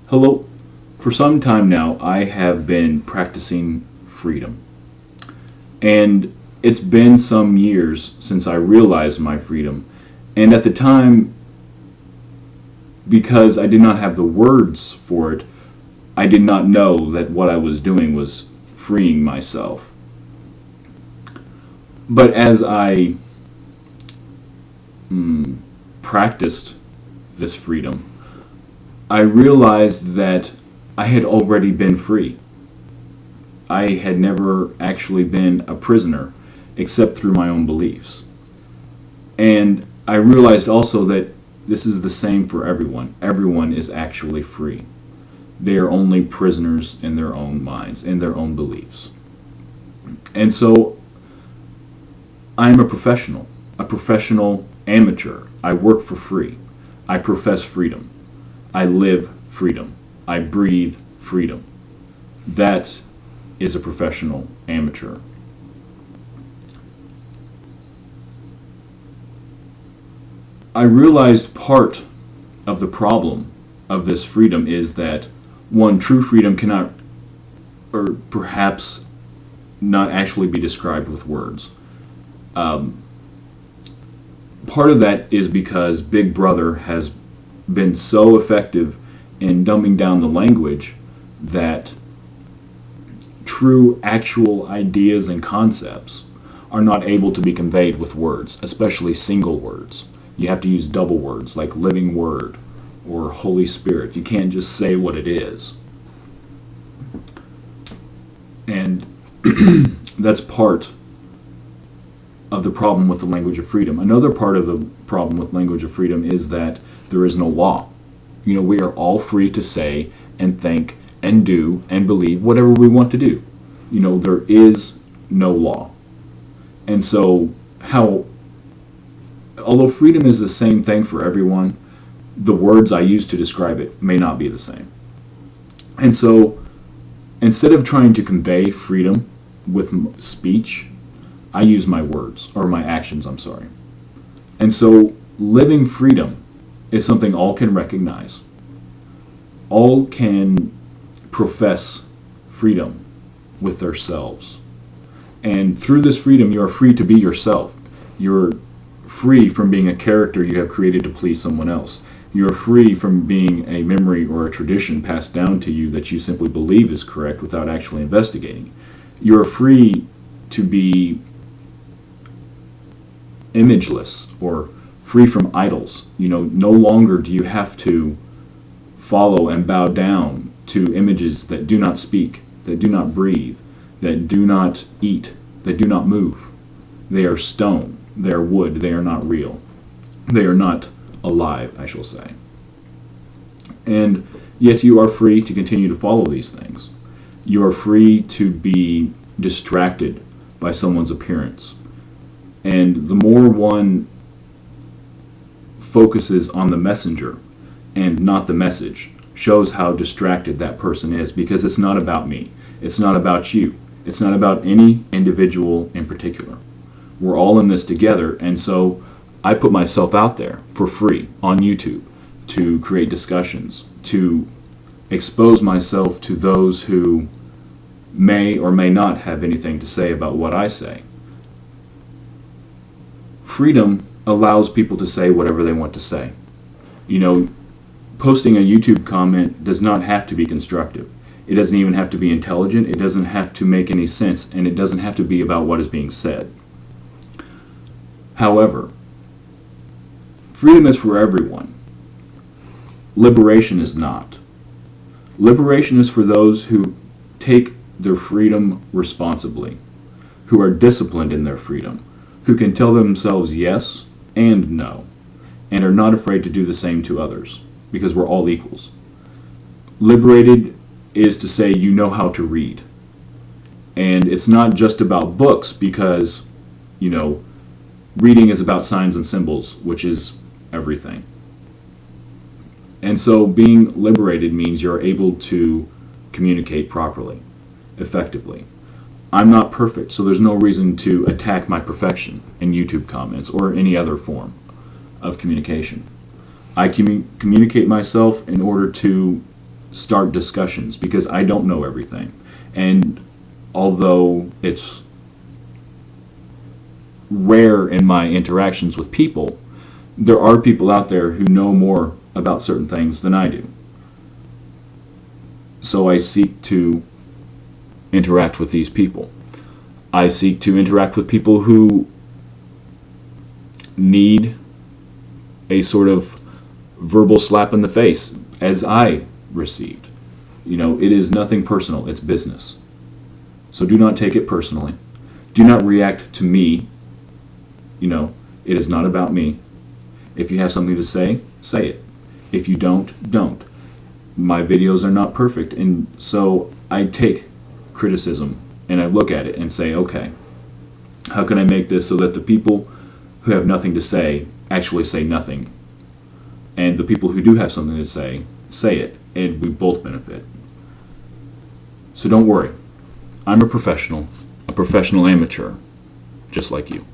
Hello. For some time now, I have been practicing freedom. And it's been some years since I realized my freedom. And at the time, because I did not have the words for it, I did not know that what I was doing was freeing myself. But as I practiced this freedom, I realized that I had already been free. I had never actually been a prisoner except through my own beliefs. And I realized also that this is the same for everyone. Everyone is actually free. They are only prisoners in their own minds, in their own beliefs. And so I'm a professional amateur. I work for free. I profess freedom. I live freedom. I breathe freedom. That is a professional amateur. I realized part of the problem of this freedom is that, one, true freedom cannot, or perhaps not actually be described with words. Part of that is because Big Brother has been so effective in dumbing down the language that true, actual ideas and concepts are not able to be conveyed with words, especially single words. You have to use double words like living word or Holy Spirit. You can't just say what it is. And that's part of the problem with the language of freedom. Another part of the problem with language of freedom is that there is no law. We are all free to say and think and do and believe whatever we want to do. There is no law. And so although freedom is the same thing for everyone, the words I use to describe it may not be the same. And so instead of trying to convey freedom with speech, I use my words, or my actions, I'm sorry. And so living freedom is something all can recognize. All can profess freedom with themselves. And through this freedom, you are free to be yourself. You're free from being a character you have created to please someone else. You're free from being a memory or a tradition passed down to you that you simply believe is correct without actually investigating. You're free to be imageless or free from idols. No longer do you have to follow and bow down to images that do not speak, that do not breathe, that do not eat, that do not move. They are stone, they are wood, they are not real. They are not alive, I shall say. And yet you are free to continue to follow these things. You are free to be distracted by someone's appearance. And the more one focuses on the messenger and not the message, shows how distracted that person is, because it's not about me. It's not about you. It's not about any individual in particular. We're all in this together, and so I put myself out there for free on YouTube to create discussions, to expose myself to those who may or may not have anything to say about what I say. Freedom allows people to say whatever they want to say. Posting a YouTube comment does not have to be constructive. It doesn't even have to be intelligent. It doesn't have to make any sense, and it doesn't have to be about what is being said. However, freedom is for everyone. Liberation is not. Liberation is for those who take their freedom responsibly, who are disciplined in their freedom, who can tell themselves yes and no, and are not afraid to do the same to others, because we're all equals. Liberated is to say you know how to read. And it's not just about books, because, reading is about signs and symbols, which is everything. And so being liberated means you're able to communicate properly, effectively. I'm not perfect, so there's no reason to attack my perfection in YouTube comments or any other form of communication. I communicate myself in order to start discussions because I don't know everything. And although it's rare in my interactions with people, there are people out there who know more about certain things than I do. So I seek to interact with these people. I seek to interact with people who need a sort of verbal slap in the face as I received. It is nothing personal, it's business. So do not take it personally. Do not react to me. It is not about me. If you have something to say, say it. If you don't. My videos are not perfect, and so I take criticism and I look at it and say, okay, how can I make this so that the people who have nothing to say actually say nothing, and the people who do have something to say it, and we both benefit. So don't worry. I'm a professional amateur, just like you.